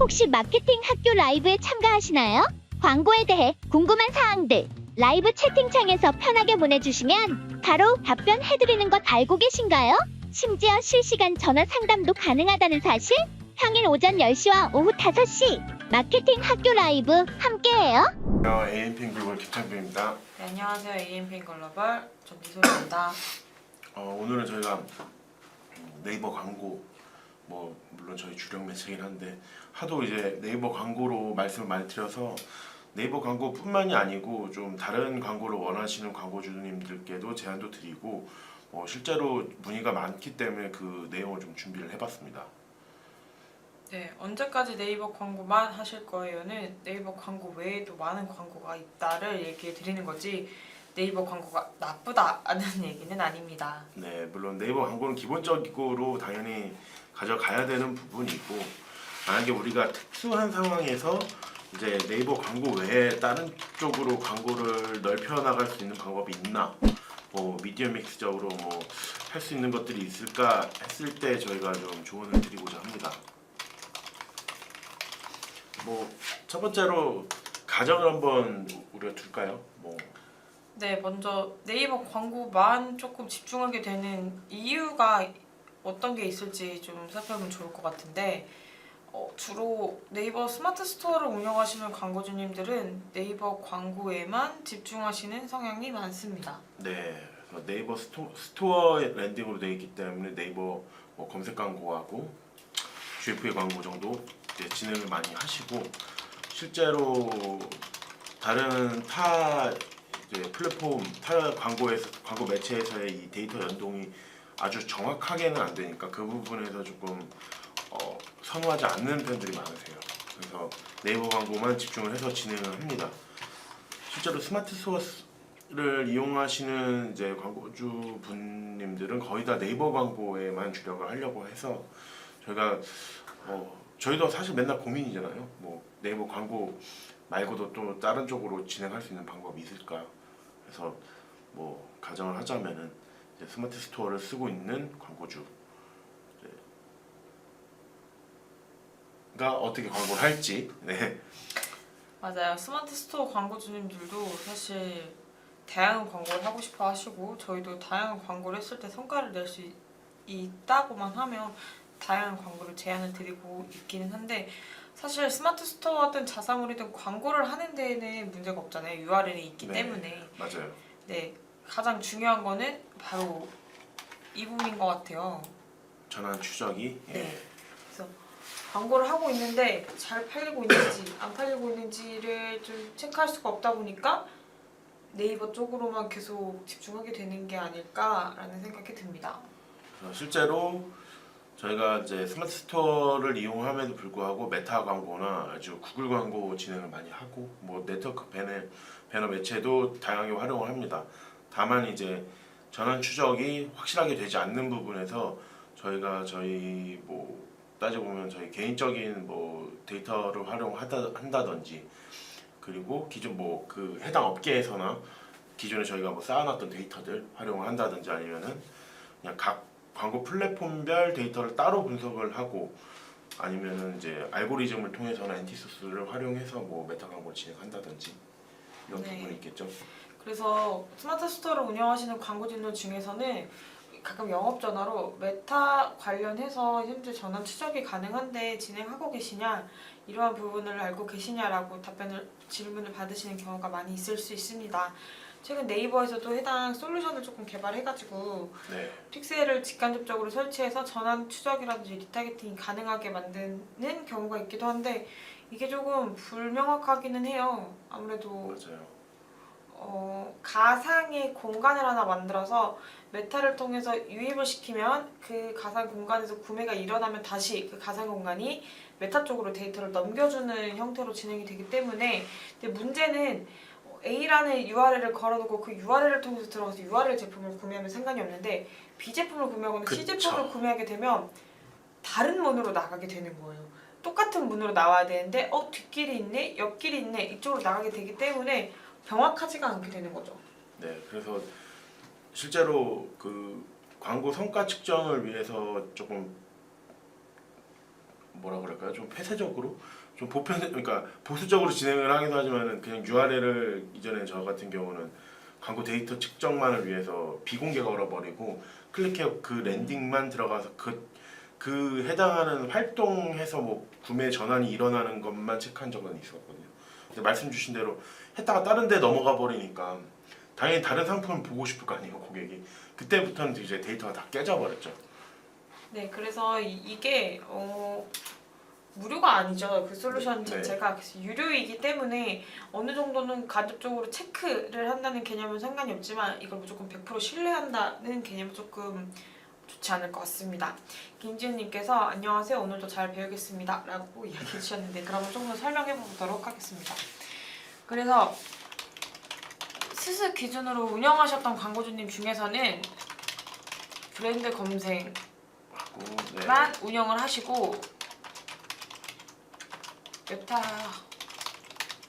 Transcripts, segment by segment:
혹시 마케팅 학교 라이브에 참가하시나요? 광고에 대해 궁금한 사항들 라이브 채팅창에서 편하게 보내주시면 바로 답변해드리는 것 알고 계신가요? 심지어 실시간 전화 상담도 가능하다는 사실? 평일 오전 10시와 오후 5시 마케팅 학교 라이브 함께해요. 안녕하세요. AMP인 글로벌 김창빈입니다. 네, 안녕하세요. AMP인 글로벌 전미솔입니다. 오늘은 저희가 네이버 광고, 물론 저희 주력 매체긴 한데 하도 이제 네이버 광고로 말씀을 많이 드려서 네이버 광고뿐만이 아니고 좀 다른 광고를 원하시는 광고주님들께도 제안도 드리고 실제로 문의가 많기 때문에 그 내용을 좀 준비를 해봤습니다. 네, 언제까지 네이버 광고만 하실 거예요는 네이버 광고 외에도 많은 광고가 있다를 얘기해 드리는 거지 네이버 광고가 나쁘다는 얘기는 아닙니다. 네, 물론 네이버 광고는 기본적으로 당연히 가져가야 되는 부분이고, 만약에 우리가 특수한 상황에서 이제 네이버 광고 외에 다른 쪽으로 광고를 넓혀 나갈 수 있는 방법이 있나, 미디어 믹스적으로 할 수 있는 것들이 있을까 했을 때 저희가 좀 조언을 드리고자 합니다. 첫 번째로 가정을 한번 우리가 둘까요? 네, 먼저 네이버 광고만 조금 집중하게 되는 이유가 어떤 게 있을지 좀 살펴보면 좋을 것 같은데 주로 네이버 스마트 스토어를 운영하시는 광고주님들은 네이버 광고에만 집중하시는 성향이 많습니다. 네, 그래서 네이버 스토어 랜딩으로 되어 있기 때문에 네이버 검색 광고하고 GFA 광고 정도 이제 진행을 많이 하시고, 실제로 다른 타 이제 플랫폼, 타 광고 매체에서의 이 데이터 연동이 아주 정확하게는 안 되니까 그 부분에서 조금 선호하지 않는 팬들이 많으세요. 그래서 네이버 광고만 집중을 해서 진행을 합니다. 실제로 스마트 스토어를 이용하시는 이제 광고주 분님들은 거의 다 네이버 광고에만 주력을 하려고 해서 저희도 사실 맨날 고민이잖아요. 네이버 광고 말고도 또 다른 쪽으로 진행할 수 있는 방법이 있을까? 그래서 가정을 하자면은 이제 스마트 스토어를 쓰고 있는 광고주가 어떻게 광고를 할지. 네. 맞아요. 스마트 스토어 광고주님들도 사실 다양한 광고를 하고 싶어 하시고 저희도 다양한 광고를 했을 때 성과를 낼 수 있다고만 하면 다양한 광고를 제안을 드리고 있기는 한데 사실 스마트 스토어든 자사몰이든 광고를 하는 데에는 문제가 없잖아요. URL이 있기 네, 때문에. 맞아요. 네, 가장 중요한 거는 바로 이 부분인 것 같아요. 전환 추적이. 네. 그래서 광고를 하고 있는데 잘 팔리고 있는지 안 팔리고 있는지를 좀 체크할 수가 없다 보니까 네이버 쪽으로만 계속 집중하게 되는 게 아닐까라는 생각이 듭니다. 실제로 저희가 이제 스마트 스토어를 이용함에도 불구하고 메타 광고나 아주 구글 광고 진행을 많이 하고 네트워크 배너 매체도 다양하게 활용을 합니다. 다만 이제 전환 추적이 확실하게 되지 않는 부분에서 저희가 따지고 보면 저희 개인적인 데이터를 활용한다든지, 그리고 기존 그 해당 업계에서나 기존에 저희가 쌓아놨던 데이터들 활용을 한다든지, 아니면은 그냥 각 광고 플랫폼별 데이터를 따로 분석을 하고, 아니면은 이제 알고리즘을 통해서나 엔티소스를 활용해서 메타 광고를 진행한다든지 이런 네. 부분이 있겠죠. 그래서 스마트 스토어를 운영하시는 광고주들 중에서는 가끔 영업 전화로 메타 관련해서 현재 전환 추적이 가능한데 진행하고 계시냐, 이러한 부분을 알고 계시냐라고 질문을 받으시는 경우가 많이 있을 수 있습니다. 최근 네이버에서도 해당 솔루션을 조금 개발해가지고 네. 픽셀을 직간접적으로 설치해서 전환 추적이라든지 리타게팅이 가능하게 만드는 경우가 있기도 한데 이게 조금 불명확하기는 해요. 아무래도 맞아요. 가상의 공간을 하나 만들어서 메타를 통해서 유입을 시키면 그 가상 공간에서 구매가 일어나면 다시 그 가상 공간이 메타 쪽으로 데이터를 넘겨주는 형태로 진행이 되기 때문에, 근데 문제는 A라는 URL을 걸어놓고 그 URL을 통해서 들어가서 URL 제품을 구매하면 상관이 없는데 B 제품을 구매하거나 C 제품을 구매하게 되면 다른 문으로 나가게 되는 거예요. 똑같은 문으로 나와야 되는데 뒷길이 있네, 옆길이 있네, 이쪽으로 나가게 되기 때문에 정확하지가 않게 되는 거죠. 네, 그래서 실제로 그 광고 성과 측정을 위해서 조금 뭐라 그럴까요? 좀 폐쇄적으로 좀 그러니까 보수적으로 진행을 하기도 하지만은 그냥 URL을 이전에 저 같은 경우는 광고 데이터 측정만을 위해서 비공개 걸어버리고 클릭해 그 랜딩만 들어가서 그 해당하는 활동해서 뭐 구매 전환이 일어나는 것만 체크한 적은 있었거든요. 근데 말씀 주신 대로 했다가 다른 데 넘어가 버리니까 당연히 다른 상품을 보고 싶을 거 아니에요, 고객이. 그때부터는 이제 데이터가 다 깨져 버렸죠. 네, 그래서 이게 무료가 아니죠. 그 솔루션 네. 자체가 그래서 유료이기 때문에 어느 정도는 간접적으로 체크를 한다는 개념은 상관이 없지만 이걸 무조건 100% 신뢰한다는 개념은 조금 좋지 않을 것 같습니다. 김지은님께서 안녕하세요. 오늘도 잘 배우겠습니다. 라고 이야기해 주셨는데 그러면 조금 더 설명해 보도록 하겠습니다. 그래서 스스 기준으로 운영하셨던 광고주님 중에서는 브랜드 검색만 하고 운영을 하시고 메타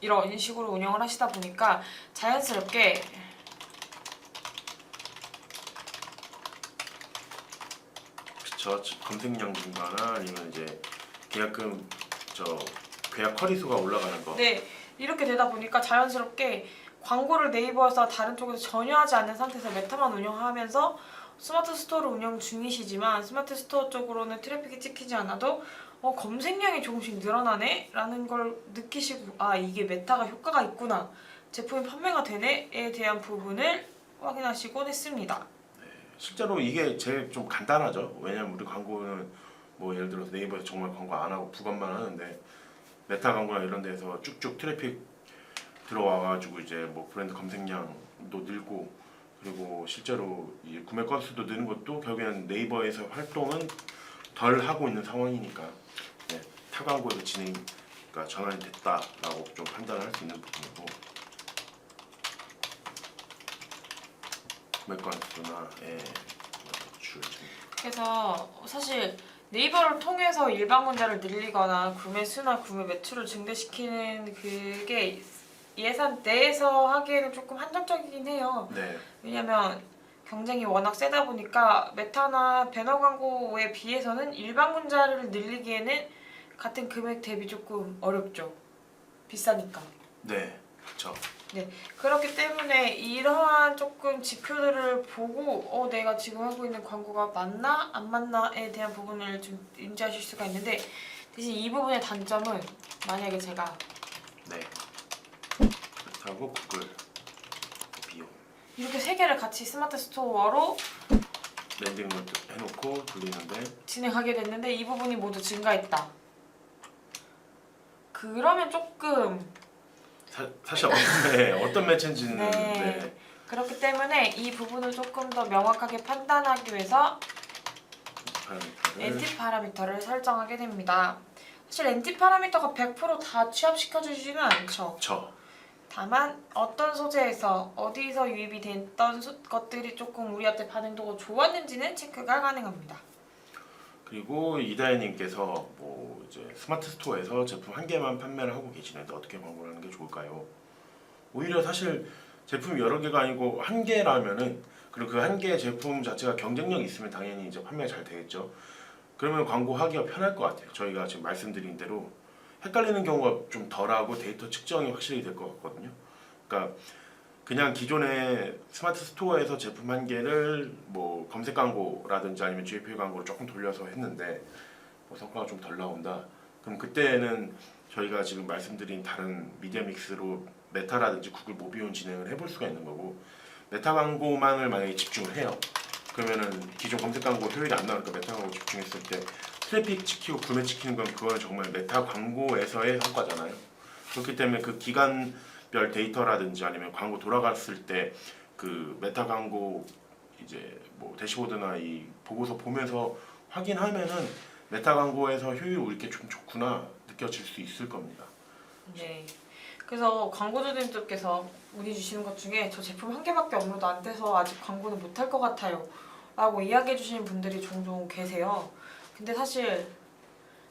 이런 식으로 운영을 하시다 보니까 자연스럽게 그쵸. 검색량 증가나 아니면 이제 계약금 계약 커리수가 올라가는 거. 네 이렇게 되다 보니까 자연스럽게 광고를 네이버에서 다른 쪽에서 전혀 하지 않는 상태에서 메타만 운영하면서 스마트 스토어를 운영 중이시지만 스마트 스토어 쪽으로는 트래픽이 찍히지 않아도 검색량이 조금씩 늘어나네? 라는 걸 느끼시고 아 이게 메타가 효과가 있구나 제품이 판매가 되네에 대한 부분을 확인하시곤 했습니다. 실제로 이게 제일 좀 간단하죠. 왜냐면 우리 광고는 뭐 예를 들어서 네이버에서 정말 광고 안 하고 부감만 하는데 메타 광고나 이런 데서 쭉쭉 트래픽 들어와가지고 이제 뭐 브랜드 검색량도 늘고 그리고 실제로 이 구매 건수도 느는 것도 결국에는 네이버에서 활동은 덜 하고 있는 상황이니까 네, 타 광고에서 그러니까 전환이 됐다라고 좀 판단을 할 수 있는 부분이고 구매 건수나 매출 그래서 사실 네이버를 통해서 일반 문자를 늘리거나 구매 수나 구매 매출을 증대시키는 그게 예산 내에서 하기에는 조금 한정적이긴 해요. 네. 왜냐면 경쟁이 워낙 세다 보니까 메타나 배너 광고에 비해서는 일반 문자를 늘리기에는 같은 금액 대비 조금 어렵죠. 비싸니까. 네, 그렇죠. 네, 그렇기 때문에 이러한 조금 지표들을 보고 내가 지금 하고 있는 광고가 맞나 안 맞나에 대한 부분을 좀 인지하실 수가 있는데 대신 이 부분의 단점은 만약에 제가 네. 그렇다고 구글 비용 이렇게 세 개를 같이 스마트 스토어로 랜딩을 해놓고 돌리는데 진행하게 됐는데 이 부분이 모두 증가했다. 그러면 조금 사실 어떤 매체인지는 네. 네. 그렇기 때문에 이 부분을 조금 더 명확하게 판단하기 위해서 엔티 파라미터를 설정하게 됩니다. 사실 엔티 파라미터가 100%다 취합시켜 주지는 않죠. 그렇죠. 다만 어떤 소재에서 어디서 유입이 됐던 것들이 조금 우리한테 반응도가 좋았는지는 체크가 가능합니다. 그리고 이다혜님께서 뭐 이제 스마트 스토어에서 제품 한 개만 판매를 하고 계시는데 어떻게 광고를 하는 게 좋을까요? 오히려 사실 제품이 여러 개가 아니고 한 개라면은 그리고 그 한 개의 제품 자체가 경쟁력이 있으면 당연히 이제 판매가 잘 되겠죠. 그러면 광고하기가 편할 것 같아요. 저희가 지금 말씀드린 대로 헷갈리는 경우가 좀 덜하고 데이터 측정이 확실히 될 것 같거든요. 그러니까 그냥 기존의 스마트 스토어에서 제품 한 개를 뭐 검색 광고라든지 아니면 GPU 광고를 조금 돌려서 했는데 뭐 성과가 좀 덜 나온다. 그럼 그때는 저희가 지금 말씀드린 다른 미디어 믹스로 메타라든지 구글 모비온 진행을 해볼 수가 있는 거고 메타 광고만을 만약에 집중을 해요. 그러면은 기존 검색 광고 효율이 안 나오니까 메타 광고 집중했을 때 트래픽 지키고 구매 지키는 건 그거는 정말 메타 광고에서의 성과잖아요. 그렇기 때문에 그 기간별 데이터라든지 아니면 광고 돌아갔을 때 그 메타 광고 이제 뭐 대시보드나 이 보고서 보면서 확인하면은 메타 광고에서 효율이 이렇게 좀 좋구나 느껴질 수 있을 겁니다. 네. 그래서 광고주님들께서 문의 주시는 것 중에 저 제품 한 개밖에 업로드 안 돼서 아직 광고는 못할 것 같아요 라고 이야기해 주시는 분들이 종종 계세요. 근데 사실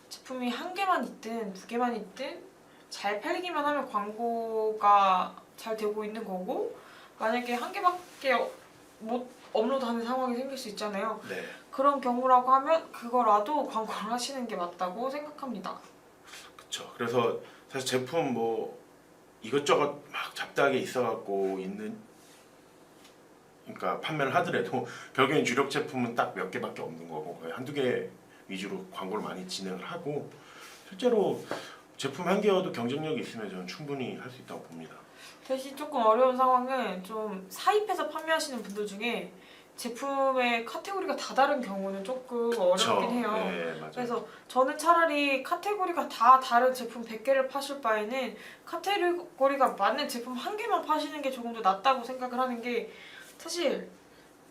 제품이 한 개만 있든 두 개만 있든 잘 팔리기만 하면 광고가 잘 되고 있는 거고 만약에 한 개밖에 못 업로드하는 상황이 생길 수 있잖아요. 네. 그런 경우라고 하면 그거라도 광고를 하시는 게 맞다고 생각합니다. 그렇죠. 그래서 사실 제품 뭐 이것저것 막 잡다하게 있어갖고 있는, 그러니까 판매를 하더라도 결국엔 주력 제품은 딱 몇 개밖에 없는 거고 거의 한두 개 위주로 광고를 많이 진행을 하고, 실제로 제품 한 개여도 경쟁력이 있으면 저는 충분히 할 수 있다고 봅니다. 대신 조금 어려운 상황은 좀 사입해서 판매하시는 분들 중에 제품의 카테고리가 다 다른 경우는 조금 어렵긴 해요. 네, 맞아요. 그래서 저는 차라리 카테고리가 다 다른 제품 100개를 파실 바에는 카테고리가 맞는 제품 한 개만 파시는 게 조금 더 낫다고 생각을 하는 게, 사실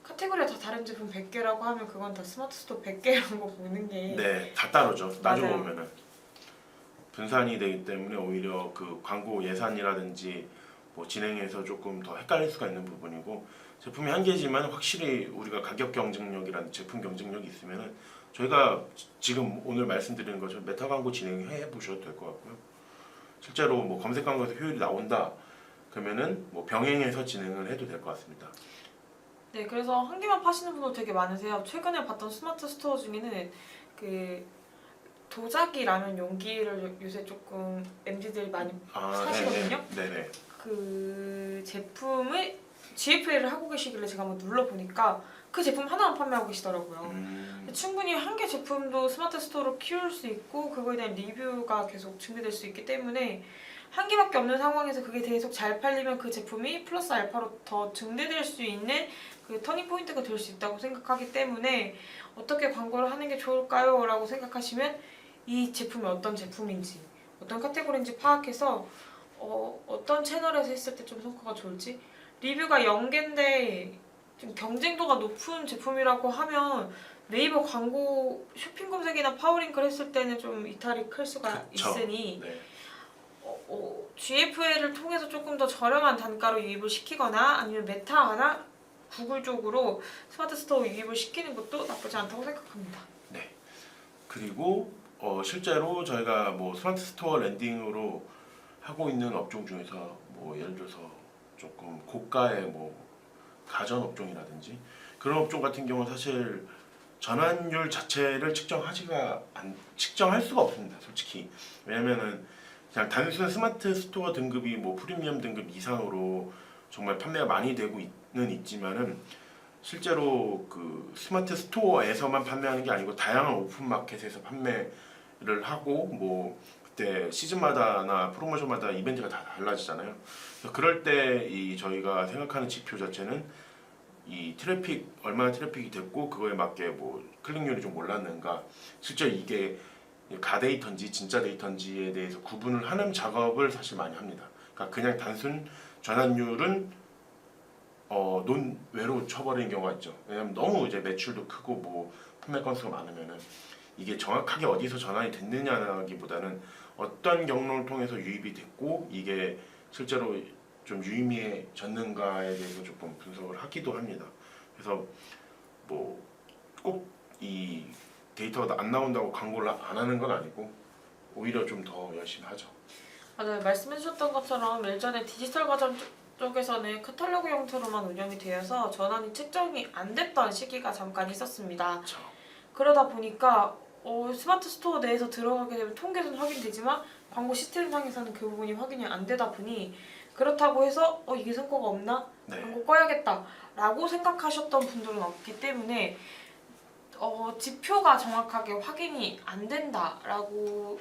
카테고리가 다 다른 제품 100개라고 하면 그건 다 스마트 스토어 100개라는 거 보는 게 네, 다 따로죠. 나중에 맞아요. 보면은 분산이 되기 때문에 오히려 그 광고 예산이라든지 뭐 진행에서 조금 더 헷갈릴 수가 있는 부분이고, 제품이 한 개지만 확실히 우리가 가격 경쟁력이라는 제품 경쟁력이 있으면은 저희가 지금 오늘 말씀드리는 것처럼 메타 광고 진행해 보셔도 될 것 같고요. 실제로 뭐 검색 광고에서 효율이 나온다 그러면은 뭐 병행해서 진행을 해도 될 것 같습니다. 네, 그래서 한 개만 파시는 분도 되게 많으세요. 최근에 봤던 스마트 스토어 중에는 그 도자기 라면 용기를 요새 조금 MZ들이 많이 사시거든요. 네네. 그 제품을 GFA를 하고 계시길래 제가 한번 눌러보니까 그 제품 하나만 판매하고 계시더라고요. 충분히 한 개 제품도 스마트 스토어로 키울 수 있고 그거에 대한 리뷰가 계속 증대될 수 있기 때문에, 한 개밖에 없는 상황에서 그게 계속 잘 팔리면 그 제품이 플러스 알파로 더 증대될 수 있는 그 터닝 포인트가 될 수 있다고 생각하기 때문에, 어떻게 광고를 하는 게 좋을까요? 라고 생각하시면 이 제품이 어떤 제품인지, 어떤 카테고리인지 파악해서 어떤 채널에서 했을 때 좀 성과가 좋을지, 리뷰가 0개인데 좀 경쟁도가 높은 제품이라고 하면 네이버 광고 쇼핑 검색이나 파워링크를 했을 때는 좀 이탈이 클 수가 그쵸. 있으니 네. GFA를 통해서 조금 더 저렴한 단가로 유입을 시키거나 아니면 메타나 구글 쪽으로 스마트 스토어 유입을 시키는 것도 나쁘지 않다고 생각합니다. 그리고 실제로 저희가 뭐 스마트 스토어 랜딩으로 하고 있는 업종 중에서 뭐 예를 들어서 조금 고가의 뭐 가전 업종이라든지 그런 업종 같은 경우는 사실 전환율 자체를 측정할 수가 없습니다, 솔직히. 왜냐면은 그냥 단순 스마트 스토어 등급이 뭐 프리미엄 등급 이상으로 정말 판매가 많이 되고 있지만은, 실제로 그 스마트 스토어에서만 판매하는 게 아니고 다양한 오픈 마켓에서 판매를 하고, 뭐 그때 시즌마다나 프로모션마다 이벤트가 다 달라지잖아요. 그래서 그럴 때 이 저희가 생각하는 지표 자체는 이 트래픽, 얼마나 트래픽이 됐고 그거에 맞게 뭐 클릭률이 좀 올랐는가, 실제 이게 가데이터인지 진짜 데이터인지에 대해서 구분을 하는 작업을 사실 많이 합니다. 그러니까 그냥 단순 전환율은 논외로 쳐버리는 경우가 있죠. 왜냐면 너무 이제 매출도 크고 뭐 판매 건수가 많으면은 이게 정확하게 어디서 전환이 됐느냐기보다는 어떤 경로를 통해서 유입이 됐고 이게 실제로 좀 유의미해졌는가에 대해서 조금 분석을 하기도 합니다. 그래서 뭐 꼭 이 데이터가 안 나온다고 광고를 안 하는 건 아니고 오히려 좀 더 열심히 하죠. 맞아요. 말씀해주셨던 것처럼 예전에 디지털 과점 쪽에서는 카탈로그 형태로만 운영이 되어서 전환이 측정이 안 됐던 시기가 잠깐 있었습니다. 그렇죠. 그러다 보니까 스마트 스토어 내에서 들어가게 되면 통계는 확인되지만 광고 시스템상에서는 그 부분이 확인이 안 되다 보니, 그렇다고 해서 이게 성과가 없나? 네. 광고 꺼야겠다 라고 생각하셨던 분들은 없기 때문에 지표가 정확하게 확인이 안 된다라고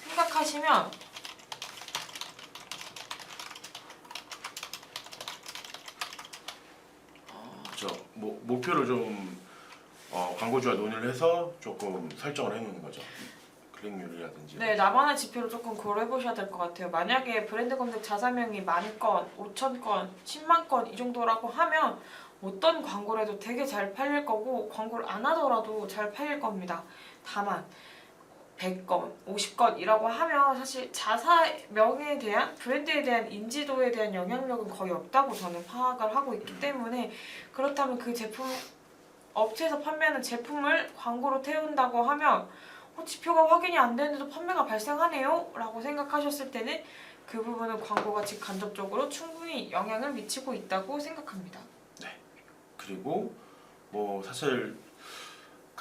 생각하시면 그렇죠. 목표를 좀 광고주와 논의를 해서 조금 설정을 해놓는 거죠. 클릭률이라든지. 네, 나만의 지표를 조금 고려해 보셔야 될 것 같아요. 만약에 브랜드 검색 자사명이 10,000건, 5,000건, 10만 건 이 정도라고 하면 어떤 광고를 해도 되게 잘 팔릴 거고 광고를 안 하더라도 잘 팔릴 겁니다. 다만 100건, 50건이라고 하면 사실 자사명에 대한, 브랜드에 대한 인지도에 대한 영향력은 거의 없다고 저는 파악을 하고 있기 때문에, 그렇다면 그 제품, 업체에서 판매하는 제품을 광고로 태운다고 하면 지표가 확인이 안 되는데도 판매가 발생하네요? 라고 생각하셨을 때는 그 부분은 광고가 직간접적으로 충분히 영향을 미치고 있다고 생각합니다. 그리고 뭐 사실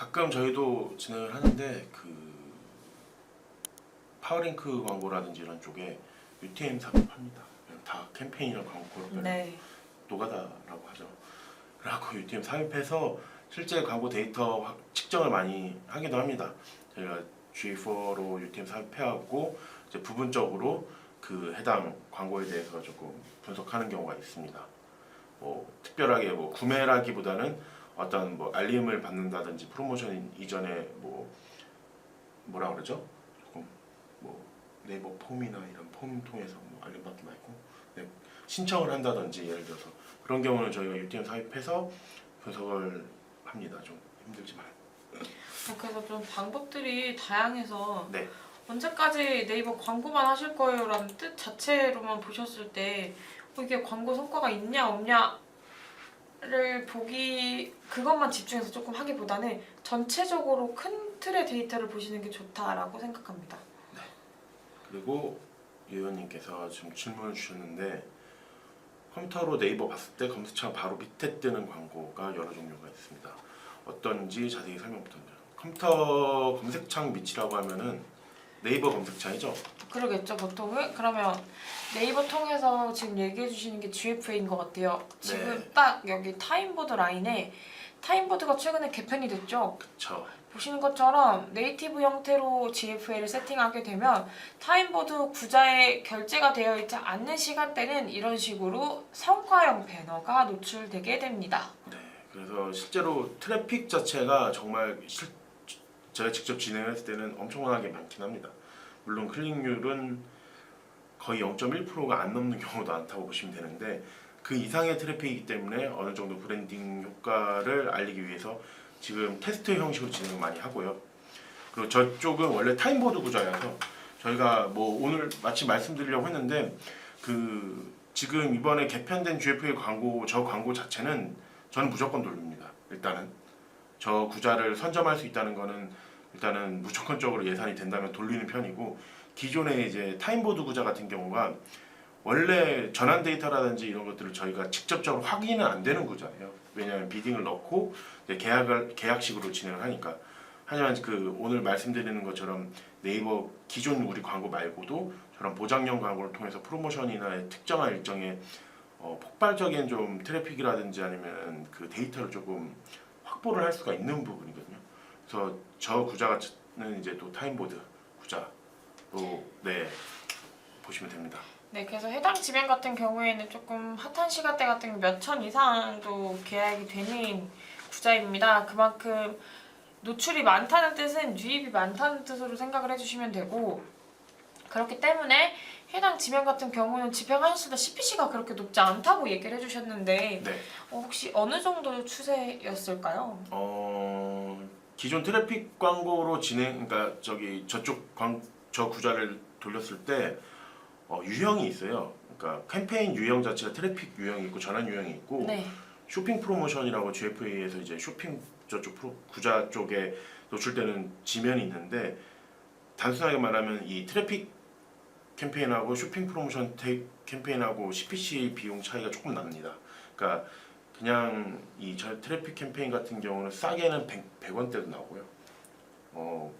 가끔 저희도 진행을 하는데 그 파워링크 광고라든지 이런 쪽에 UTM 삽입합니다. 그냥 다 캠페인이랑 광고를 네. 노가다라고 하죠. 그래갖고 UTM 삽입해서 실제 광고 데이터 측정을 많이 하기도 합니다. 저희가 G4로 UTM 삽입해갖고 이제 부분적으로 그 해당 광고에 대해서 조금 분석하는 경우가 있습니다. 뭐 특별하게 뭐 구매라기보다는 어떤 뭐 알림을 받는다든지 프로모션 이전에 뭐 뭐라 그러죠? 조금 뭐 네이버 폼이나 이런 폼 통해서 뭐 알림 받기 말고 네, 신청을 한다든지 예를 들어서 그런 경우는 저희가 UTM 삽입해서 분석을 합니다. 좀 힘들지만. 그래서 좀 방법들이 다양해서 네. 언제까지 네이버 광고만 하실 거예요라는 뜻 자체로만 보셨을 때 이게 광고 성과가 있냐 없냐를 보기 그것만 집중해서 조금 하기보다는 전체적으로 큰 틀의 데이터를 보시는 게 좋다라고 생각합니다. 그리고 유현님께서 지금 질문을 주셨는데 컴퓨터로 네이버 봤을 때 검색창 바로 밑에 뜨는 광고가 여러 종류가 있습니다. 어떤지 자세히 설명 부탁드립니다. 컴퓨터 검색창 밑이라고 하면은 네이버 검색창이죠? 그러겠죠 보통은. 그러면 네이버 통해서 지금 얘기해 주시는 게 GFA인 것 같아요. 지금 네. 딱 여기 타임보드 라인에 타임보드가 최근에 개편이 됐죠. 그쵸. 보시는 것처럼 네이티브 형태로 GFA를 세팅하게 되면 타임보드 구자에 결제가 되어 있지 않는 시간대는 이런 식으로 성과형 배너가 노출되게 됩니다. 네. 그래서 실제로 트래픽 자체가 정말 제가 직접 진행했을 때는 엄청나게 많긴 합니다. 물론 클릭률은 거의 0.1%가 안 넘는 경우도 많다고 보시면 되는데 그 이상의 트래픽이기 때문에 어느 정도 브랜딩 효과를 알리기 위해서 지금 테스트 형식으로 진행을 많이 하고요. 그리고 저쪽은 원래 타임보드 구조여서 저희가 뭐 오늘 마침 말씀드리려고 했는데 그 지금 이번에 개편된 GFA 광고 저 광고 자체는 저는 무조건 돌립니다. 일단은 저 구자를 선점할 수 있다는 거는 일단은 무조건적으로 예산이 된다면 돌리는 편이고 기존의 이제 타임보드 구자 같은 경우가 원래 전환 데이터라든지 이런 것들을 저희가 직접적으로 확인은 안 되는 구자예요. 왜냐하면 비딩을 넣고 이제 계약식으로 진행을 하니까. 하지만 그 오늘 말씀드리는 것처럼 네이버 기존 우리 광고 말고도 저런 보장형 광고를 통해서 프로모션이나 특정한 일정의 폭발적인 좀 트래픽이라든지 아니면 그 데이터를 조금 확보를 할 수가 있는 부분이거든요. 그래서 저 구자는 이제 또 타임보드 구자로 네 보시면 됩니다. 네, 그래서 해당 지명 같은 경우에는 조금 핫한 시간대 같은 경우 몇천 이상도 계약이 되는 구자입니다. 그만큼 노출이 많다는 뜻은 유입이 많다는 뜻으로 생각을 해주시면 되고 그렇기 때문에 해당 지명 같은 경우는 집행하셨을 때 CPC가 그렇게 높지 않다고 얘기를 해주셨는데 네. 혹시 어느 정도 추세였을까요? 기존 트래픽 광고로 그러니까 저 구자를 돌렸을 때 유형이 있어요. 그러니까 캠페인 유형 자체가 트래픽 유형이 있고 전환 유형이 있고 네. 쇼핑 프로모션이라고 GFA에서 이제 쇼핑 저쪽 구자 쪽에 노출되는 지면이 있는데 단순하게 말하면 이 트래픽 캠페인하고 쇼핑 프로모션 캠페인하고 CPC 비용 차이가 조금 납니다. 그러니까 그냥 이 트래픽 캠페인 같은 경우는 싸게는 100원대도 나오고요.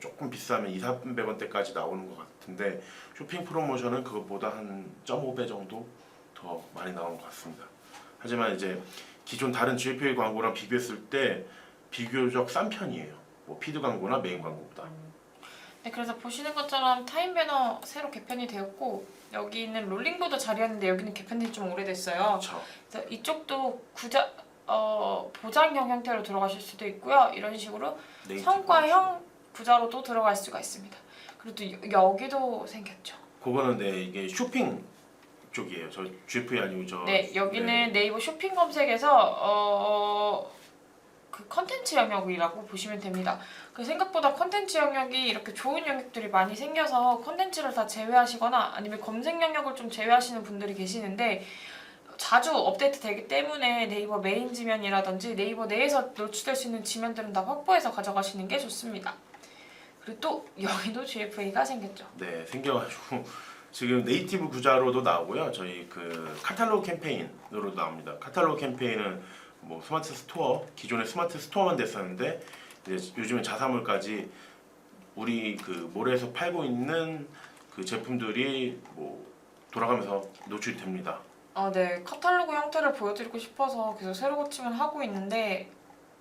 조금 비싸면 200~300원대까지 나오는 것 같은데 쇼핑 프로모션은 그것보다 한 0.5배 정도 더 많이 나오는 것 같습니다. 하지만 이제 기존 다른 GFA 광고랑 비교했을 때 비교적 싼 편이에요. 뭐 피드 광고나 메인 광고보다. 네, 그래서 보시는 것처럼 타임 배너 새로 개편이 되었고 여기는 롤링보드 자리였는데 여기는 개편된 지 좀 오래됐어요. 그렇죠. 그래서 이쪽도 보장형 형태로 들어가실 수도 있고요. 이런 식으로 성과형 구자로도 들어갈 수가 있습니다. 그리고 또 여기도 생겼죠. 그거는 이게 쇼핑 쪽이에요. 저 GFA 아니고 저. 네, 여기는 네이버 쇼핑 검색에서 그 컨텐츠 영역이라고 보시면 됩니다. 그 생각보다 컨텐츠 영역이 이렇게 좋은 영역들이 많이 생겨서 컨텐츠를 다 제외하시거나 아니면 검색 영역을 좀 제외하시는 분들이 계시는데 자주 업데이트 되기 때문에 네이버 메인 지면이라든지 네이버 내에서 노출될 수 있는 지면들은 다 확보해서 가져가시는 게 좋습니다. 그리고 또 여기도 GFA가 생겼죠. 네, 생겨가지고 지금 네이티브 구자로도 나오고요. 저희 그 카탈로그 캠페인으로 나옵니다. 카탈로그 캠페인은 뭐 스마트 스토어 기존의 스마트 스토어만 됐었는데 이제 요즘에 자사몰까지 우리 그 몰에서 팔고 있는 그 제품들이 뭐 돌아가면서 노출이 됩니다. 네. 카탈로그 형태를 보여드리고 싶어서 계속 새로 고침을 하고 있는데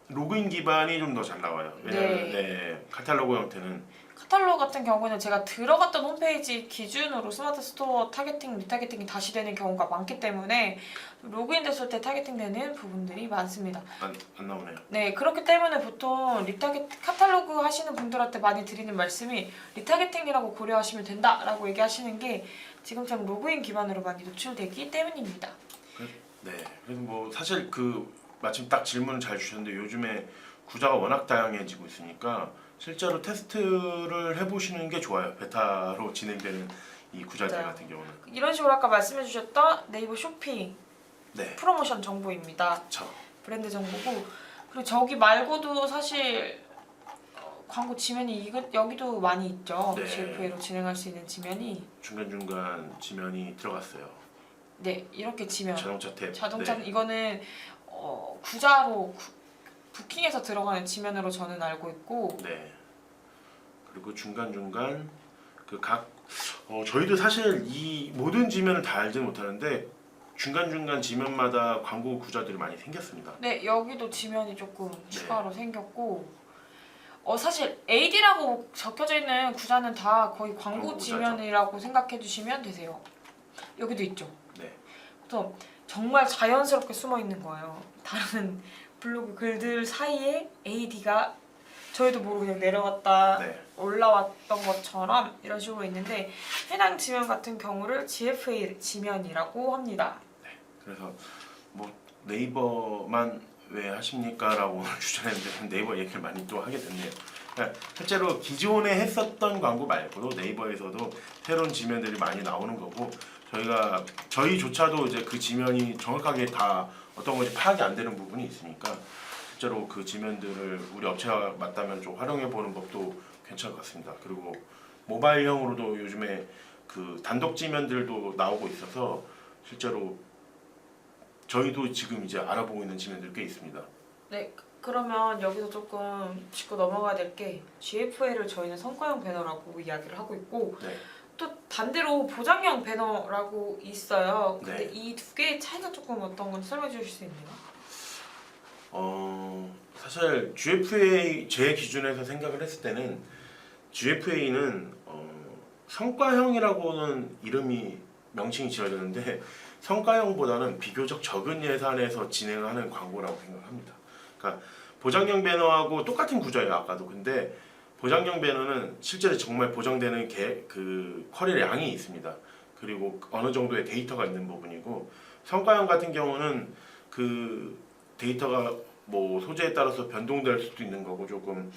로그인 기반이 좀 더 잘 나와요. 왜냐면 네, 카탈로그 형태는 카탈로그 같은 경우에는 제가 들어갔던 홈페이지 기준으로 스마트 스토어 타겟팅, 리타겟팅이 다시 되는 경우가 많기 때문에 로그인 됐을 때 타겟팅 되는 부분들이 많습니다. 안 나오네요. 네, 그렇기 때문에 보통 카탈로그 하시는 분들한테 많이 드리는 말씀이 리타겟팅이라고 고려하시면 된다라고 얘기하시는 게 지금처럼 로그인 기반으로 많이 노출되기 때문입니다. 네, 그래서 뭐 사실 그 마침 딱 질문을 잘 주셨는데 요즘에 구자가 워낙 다양해지고 있으니까 실제로 테스트를 해보시는 게 좋아요. 베타로 진행되는 이 구자재 맞아요. 같은 경우는. 이런 식으로 아까 말씀해 주셨던 네이버 쇼핑 네, 프로모션 정보입니다. 그렇죠. 브랜드 정보고, 그리고 저기 말고도 사실 광고 지면이 여기도 많이 있죠. 네. GFA로 진행할 수 있는 지면이 중간중간 지면이 들어갔어요. 네, 이렇게 지면 자동차 탭. 자동차 네. 이거는 구자로 부킹해서 들어가는 지면으로 저는 알고 있고 네. 그리고 중간중간 그 각 저희도 사실 이 모든 지면을 다 알지는 못하는데 중간중간 지면마다 광고 구자들이 많이 생겼습니다. 네, 여기도 지면이 조금 추가로 생겼고 사실 AD라고 적혀져 있는 구자는 다 거의 광고 광고 구자죠. 지면이라고 생각해 주시면 되세요. 여기도 있죠. 네. 또 정말 자연스럽게 숨어 있는 거예요. 다른 블로그 글들 사이에 AD가 저희도 모르고 그냥 내려갔다 네. 올라왔던 것처럼 이런 식으로 있는데 해당 지면 같은 경우를 GFA 지면이라고 합니다. 그래서 뭐 네이버만 왜 하십니까라고 오늘 주장했는데 네이버 얘기를 많이 또 하게 됐네요. 그러니까 실제로 기존에 했었던 광고 말고도 네이버에서도 새로운 지면들이 많이 나오는 거고 저희조차도 이제 그 지면이 정확하게 다 어떤 건지 파악이 안 되는 부분이 있으니까 실제로 그 지면들을 우리 업체가 맞다면 좀 활용해 보는 법도 괜찮을 것 같습니다. 그리고 모바일형으로도 요즘에 그 단독 지면들도 나오고 있어서 실제로 저희도 지금 이제 알아보고 있는 지면들 꽤 있습니다. 네, 그러면 여기서 조금 짚고 넘어가야 될 게 GFA를 저희는 성과형 배너라고 이야기를 하고 있고 네. 또 반대로 보장형 배너라고 있어요. 근데 네. 이 두 개의 차이가 조금 어떤 건지 설명해 주실 수 있나요? 사실 GFA 제 기준에서 생각을 했을 때는 GFA는 성과형이라고는 이름이 명칭이 지어졌는데 성과형보다는 비교적 적은 예산에서 진행하는 광고라고 생각합니다. 그러니까 보장형 배너하고 똑같은 구조예요 아까도. 근데 보장형 배너는 실제로 정말 보장되는 그 쿼리 양이 있습니다. 그리고 어느 정도의 데이터가 있는 부분이고 성과형 같은 경우는 그 데이터가 뭐 소재에 따라서 변동될 수도 있는 거고 조금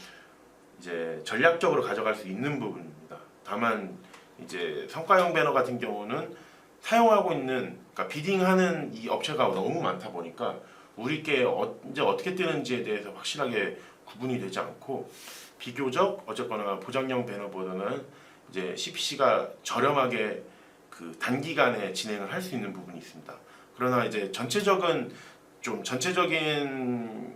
이제 전략적으로 가져갈 수 있는 부분입니다. 다만 이제 성과형 배너 같은 경우는 사용하고 있는 그러니까 비딩하는 이 업체가 너무 많다 보니까 우리께 언제 어떻게 뜨는지에 대해서 확실하게 구분이 되지 않고 비교적 어쨌거나 보장형 배너보다는 이제 CPC가 저렴하게 그 단기간에 진행을 할 수 있는 부분이 있습니다. 그러나 이제 전체적인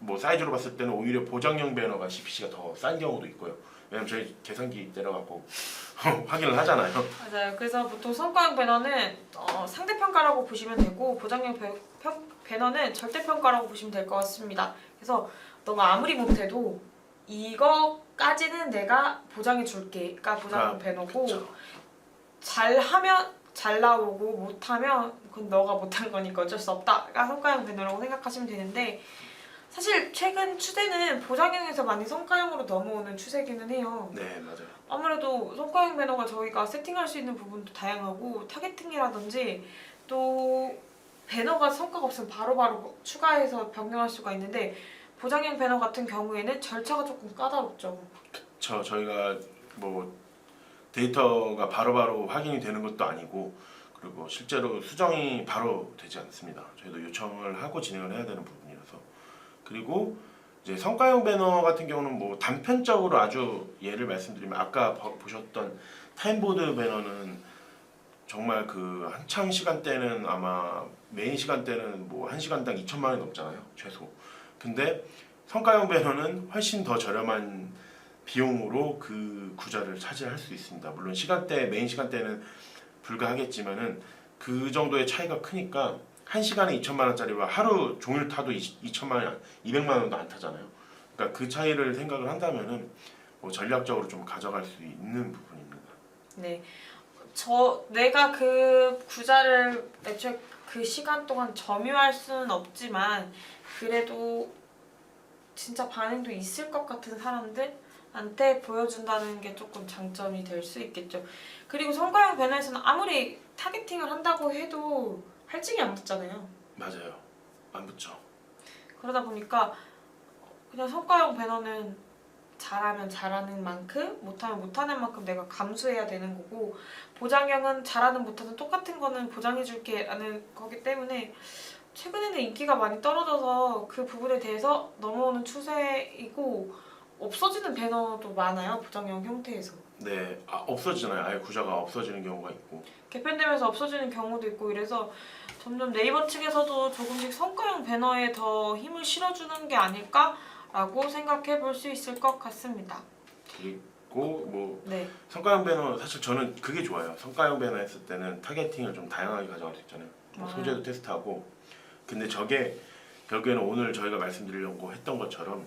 뭐 사이즈로 봤을 때는 오히려 보장형 배너가 CPC가 더 싼 경우도 있고요. 왜냐면 저희 계산기 내려가고 확인을 하잖아요. 맞아요. 그래서 보통 성과형 배너는 상대평가라고 보시면 되고 보장형 배너는 절대평가라고 보시면 될 것 같습니다. 그래서 너가 아무리 못해도 이거까지는 내가 보장해 줄게가 보장형 배너고 그쵸. 잘하면 잘 나오고 못하면 그건 너가 못한 거니까 어쩔 수 없다가 성과형 배너라고 생각하시면 되는데 사실 최근 추세는 보장형에서 많이 성과형으로 넘어오는 추세기는 해요. 네 맞아요. 아무래도 성과형 배너가 저희가 세팅할 수 있는 부분도 다양하고 타겟팅이라든지 또 배너가 성과가 없으면 바로바로 추가해서 변경할 수가 있는데 보장형 배너 같은 경우에는 절차가 조금 까다롭죠. 저희가 뭐 데이터가 바로바로 확인이 되는 것도 아니고 그리고 실제로 수정이 바로 되지 않습니다. 저희도 요청을 하고 진행을 해야 되는 부분이라서. 그리고 이제 성과형 배너 같은 경우는 뭐 단편적으로 아주 예를 말씀드리면 아까 보셨던 타임보드 배너는 정말 그 한창 시간대는 아마 메인 시간대는 뭐 1시간당 2천만 원이 넘잖아요 최소. 근데 성과형 배너는 훨씬 더 저렴한 비용으로 그 구자를 차지할 수 있습니다. 물론 시간대 메인 시간대는 불가하겠지만은 그 정도의 차이가 크니까 한 시간에 2천만 원짜리와 하루 종일 타도 2천만 원, 200만 원도 안 타잖아요. 그러니까 그 차이를 생각을 한다면은 뭐 전략적으로 좀 가져갈 수 있는 부분입니다. 네. 내가 그 구자를 애초에 그 시간 동안 점유할 수는 없지만 그래도 진짜 반응도 있을 것 같은 사람들한테 보여준다는 게 조금 장점이 될 수 있겠죠. 그리고 성과형 배너에서는 아무리 타겟팅을 한다고 해도 할증이 안 붙잖아요. 맞아요. 안 붙죠. 그러다 보니까 그냥 성과형 배너는 잘하면 잘하는 만큼 못하면 못하는 만큼 내가 감수해야 되는 거고 보장형은 잘하는 못하는 똑같은 거는 보장해줄게 라는 거기 때문에 최근에는 인기가 많이 떨어져서 그 부분에 대해서 넘어오는 추세이고 없어지는 배너도 많아요. 보장형 형태에서. 네, 없어지잖아요. 아예 구자가 없어지는 경우가 있고. 개편되면서 없어지는 경우도 있고 이래서 점점 네이버 측에서도 조금씩 성과형 배너에 더 힘을 실어주는 게 아닐까라고 생각해 볼 수 있을 것 같습니다. 그리고 뭐 네. 성과형 배너 사실 저는 그게 좋아요. 성과형 배너 했을 때는 타겟팅을 좀 다양하게 가져갈 수 있잖아요. 뭐 맞아요. 소재도 테스트하고. 근데 저게 결국에는 오늘 저희가 말씀드리려고 했던 것처럼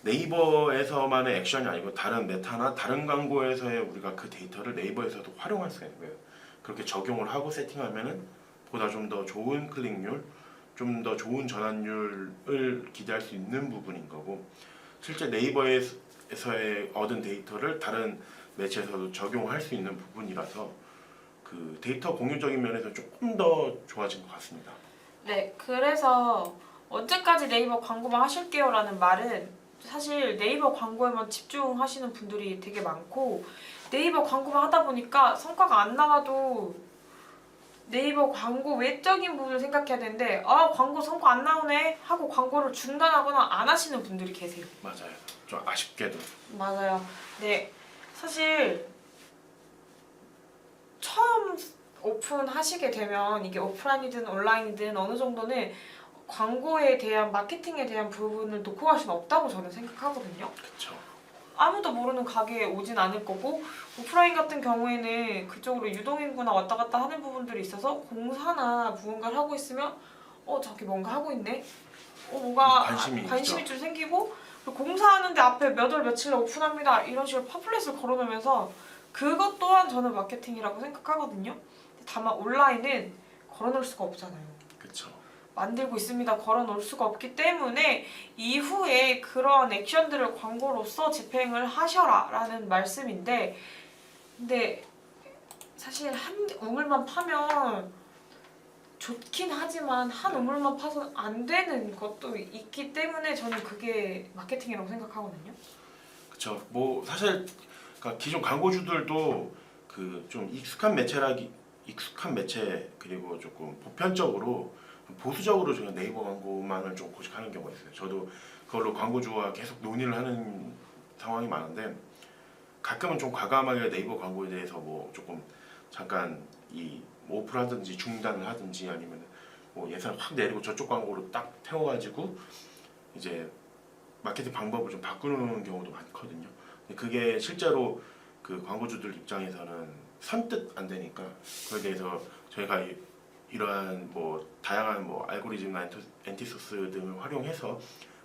네이버에서만의 액션이 아니고 다른 메타나 다른 광고에서의 우리가 그 데이터를 네이버에서도 활용할 수가 있는 거예요. 그렇게 적용을 하고 세팅하면은 보다 좀 더 좋은 클릭률, 좀 더 좋은 전환율을 기대할 수 있는 부분인 거고 실제 네이버에서의 얻은 데이터를 다른 매체에서도 적용할 수 있는 부분이라서 그 데이터 공유적인 면에서 조금 더 좋아진 것 같습니다. 네, 그래서 언제까지 네이버 광고만 하실게요 라는 말은 사실 네이버 광고에만 집중하시는 분들이 되게 많고 네이버 광고만 하다 보니까 성과가 안 나와도 네이버 광고 외적인 부분을 생각해야 되는데 광고 성과 안 나오네 하고 광고를 중단하거나 안 하시는 분들이 계세요. 맞아요. 좀 아쉽게도. 맞아요. 네, 사실 처음 오픈하시게 되면 이게 오프라인이든 온라인이든 어느 정도는 광고에 대한 마케팅에 대한 부분을 놓고 갈 수는 없다고 저는 생각하거든요. 그렇죠. 아무도 모르는 가게에 오진 않을 거고 오프라인 같은 경우에는 그쪽으로 유동인구나 왔다 갔다 하는 부분들이 있어서 공사나 무언가를 하고 있으면 저기 뭔가 하고 있네. 뭐가 관심이 좀 생기고 그리고 공사하는데 앞에 몇 월 며칠에 오픈합니다. 이런 식으로 팜플렛을 걸어놓으면서 그것 또한 저는 마케팅이라고 생각하거든요. 다만 온라인은 걸어놓을 수가 없잖아요. 그렇죠. 만들고 있습니다. 걸어놓을 수가 없기 때문에 이후에 그런 액션들을 광고로서 집행을 하셔라 라는 말씀인데 근데 사실 한 우물만 파면 좋긴 하지만 한 우물만 파서는 안 되는 것도 있기 때문에 저는 그게 마케팅이라고 생각하거든요. 그렇죠. 뭐 사실 그러니까 기존 광고주들도 그 좀 익숙한 매체 그리고 조금 보편적으로 보수적으로 저는 네이버 광고만을 좀 고집하는 경우가 있어요. 저도 그걸로 광고주와 계속 논의를 하는 상황이 많은데 가끔은 좀 과감하게 네이버 광고에 대해서 뭐 조금 잠깐 뭐 오프라든지 중단을 하든지 아니면 뭐 예산을 확 내리고 저쪽 광고로 딱 태워가지고 이제 마케팅 방법을 좀 바꾸는 경우도 많거든요. 근데 그게 실제로 그 광고주들 입장에서는 선뜻 안 되니까 그에 대해서 저희가 이러한 뭐 다양한 뭐 알고리즘이나 엔티소스 등을 활용해서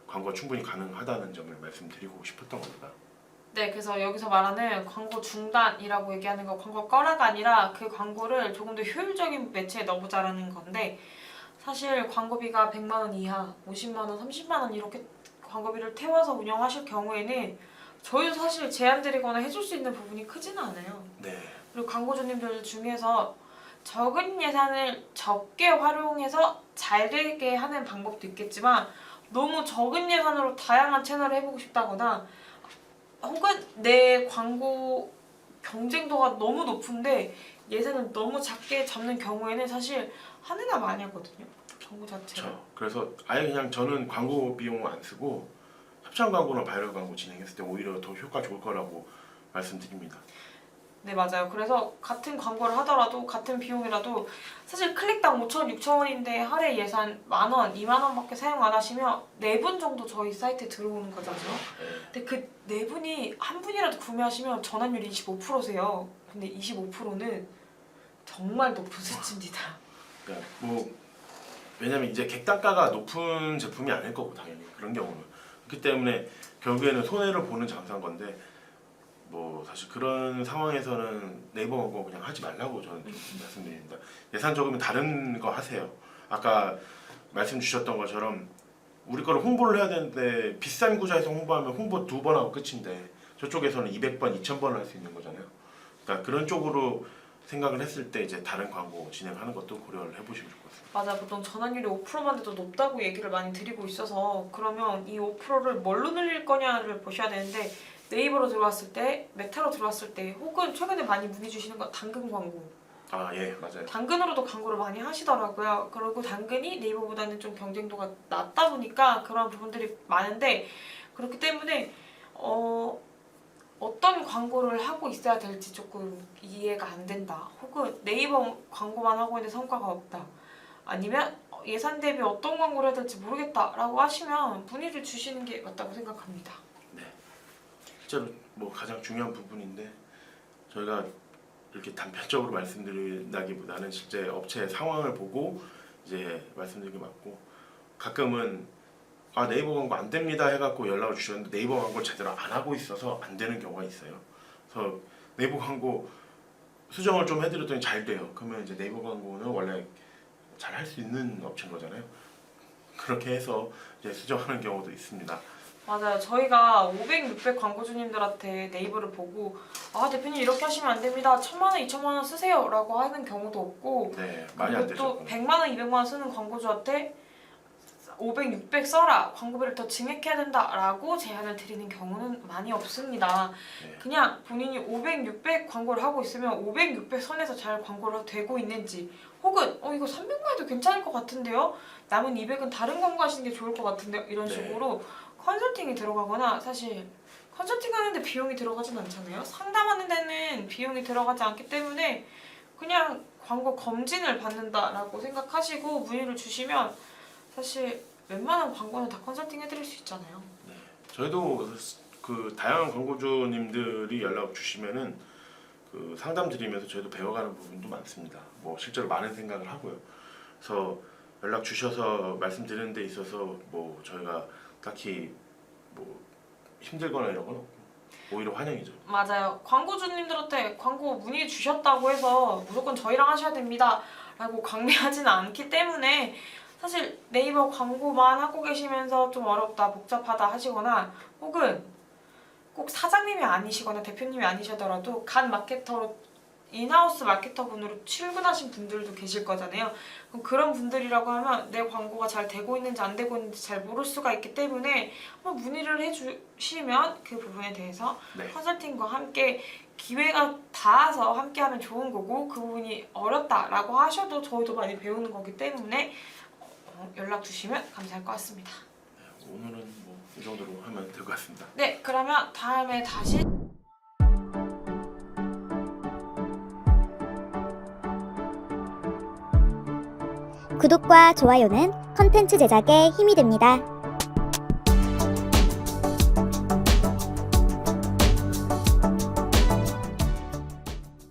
광고가 충분히 가능하다는 점을 말씀드리고 싶었던 겁니다. 네, 그래서 여기서 말하는 광고 중단이라고 얘기하는 거 광고 꺼라가 아니라 그 광고를 조금 더 효율적인 매체에 넣어보자라는 건데 사실 광고비가 100만 원 이하, 50만 원, 30만 원 이렇게 광고비를 태워서 운영하실 경우에는 저희도 사실 제안 드리거나 해줄 수 있는 부분이 크지는 않아요. 네. 그리고 광고주님들 중에서 적은 예산을 적게 활용해서 잘 되게 하는 방법도 있겠지만 너무 적은 예산으로 다양한 채널을 해보고 싶다거나 혹은 내 광고 경쟁도가 너무 높은데 예산을 너무 작게 잡는 경우에는 사실 하느나 마냐거든요. 광고 자체가. 그렇죠. 그래서 아예 그냥 저는 광고 비용을 안 쓰고 협찬 광고나 바이럴 광고 진행했을 때 오히려 더 효과 좋을 거라고 말씀드립니다. 네, 맞아요. 그래서 같은 광고를 하더라도 같은 비용이라도 사실 클릭당 5천, 6천 원인데 할애 예산 10,000원, 20,000원밖에 사용 안 하시면 4분 정도 저희 사이트에 들어오는 거잖아요. 근데 그 4분이 한 분이라도 구매하시면 전환율이 25%세요. 근데 25%는 정말 높은 수치입니다. 그러니까 뭐 왜냐면 이제 객단가가 높은 제품이 아닐 거고 당연히 그런 경우는 그렇기 때문에 결국에는 손해를 보는 장사인 건데 뭐 사실 그런 상황에서는 네이버 광고 그냥 하지 말라고 저는 좀 말씀드립니다. 예산 적으면 다른 거 하세요. 아까 말씀 주셨던 것처럼 우리 거를 홍보를 해야 되는데 비싼 구좌에서 홍보하면 홍보 2번 하고 끝인데 저쪽에서는 200번, 2000번을 할 수 있는 거잖아요. 그러니까 그런 쪽으로 생각을 했을 때 이제 다른 광고 진행하는 것도 고려를 해보시면 좋을 것 같습니다. 맞아, 보통 전환율이 5%만 돼도 높다고 얘기를 많이 드리고 있어서 그러면 이 5%를 뭘로 늘릴 거냐를 보셔야 되는데 네이버로 들어왔을 때, 메타로 들어왔을 때 혹은 최근에 많이 문의 주시는 거 당근 광고. 아, 예, 맞아요. 당근으로도 광고를 많이 하시더라고요. 그리고 당근이 네이버보다는 좀 경쟁도가 낮다 보니까 그런 부분들이 많은데 그렇기 때문에 어떤 광고를 하고 있어야 될지 조금 이해가 안 된다. 혹은 네이버 광고만 하고 있는데 성과가 없다. 아니면 예산 대비 어떤 광고를 해야 될지 모르겠다라고 하시면 문의를 주시는 게 맞다고 생각합니다. 실제로 뭐 가장 중요한 부분인데 저희가 이렇게 단편적으로 말씀드린다기보다는 실제 업체 상황을 보고 이제 말씀드리는 게 맞고 가끔은 아 네이버 광고 안 됩니다 해갖고 연락을 주셨는데 네이버 광고를 제대로 안 하고 있어서 안 되는 경우가 있어요. 그래서 네이버 광고 수정을 좀 해드렸더니 잘 돼요. 그러면 이제 네이버 광고는 원래 잘 할 수 있는 업체인 거잖아요. 그렇게 해서 이제 수정하는 경우도 있습니다. 맞아요. 저희가 500, 600 광고주님들한테 네이버를 보고 아 대표님 이렇게 하시면 안 됩니다. 1,000만 원, 2,000만 원 쓰세요 라고 하는 경우도 없고 네, 많이 안 그리고 또 되죠. 100만 원, 200만 원 쓰는 광고주한테 500, 600 써라. 광고비를 더 증액해야 된다라고 제안을 드리는 경우는 많이 없습니다. 네. 그냥 본인이 500, 600 광고를 하고 있으면 500, 600 선에서 잘 광고를 되고 있는지 혹은 이거 300만 해도 괜찮을 것 같은데요? 남은 200은 다른 광고 하시는 게 좋을 것 같은데요? 이런 네. 식으로 컨설팅이 들어가거나 사실 컨설팅 하는데 비용이 들어가진 않잖아요. 상담하는 데는 비용이 들어가지 않기 때문에 그냥 광고 검진을 받는다라고 생각하시고 문의를 주시면 사실 웬만한 광고는 다 컨설팅 해드릴 수 있잖아요. 저희도 그 다양한 광고주님들이 연락 주시면은 그 상담 드리면서 저희도 배워가는 부분도 많습니다. 뭐 실제로 많은 생각을 하고요. 그래서 연락 주셔서 말씀드리는 데 있어서 뭐 저희가 딱히 뭐 힘들거나 이런 건 없고 오히려 환영이죠. 맞아요. 광고주님들한테 광고 문의 주셨다고 해서 무조건 저희랑 하셔야 됩니다 라고 강매하지는 않기 때문에 사실 네이버 광고만 하고 계시면서 좀 어렵다, 복잡하다 하시거나 혹은 꼭 사장님이 아니시거나 대표님이 아니시더라도 간 마케터로 인하우스 마케터분으로 출근하신 분들도 계실 거잖아요. 그럼 그런 분들이라고 하면 내 광고가 잘 되고 있는지 안 되고 있는지 잘 모를 수가 있기 때문에 한번 문의를 해주시면 그 부분에 대해서 네. 컨설팅과 함께 기회가 닿아서 함께 하면 좋은 거고 그 부분이 어렵다라고 하셔도 저희도 많이 배우는 거기 때문에 연락 주시면 감사할 것 같습니다. 오늘은 뭐 이 정도로 하면 될 것 같습니다. 네, 그러면 다음에 다시 구독과 좋아요는 컨텐츠 제작에 힘이 됩니다.